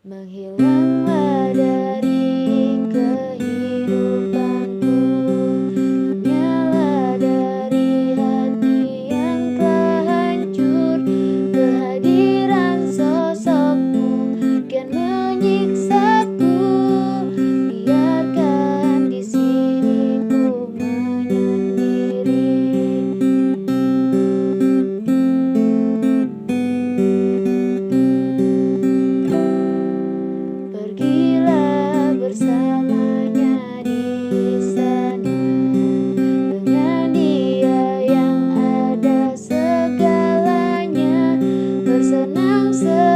Menghilanglah dari kehidupanku, hanyalah dari hati yang telah hancur. Kehadiran sosokmu kian menyiksaku, biarkan di sini ku menyendiri. Pergilah bersamanya di sana, dengan dia yang ada segalanya, bersenang-senang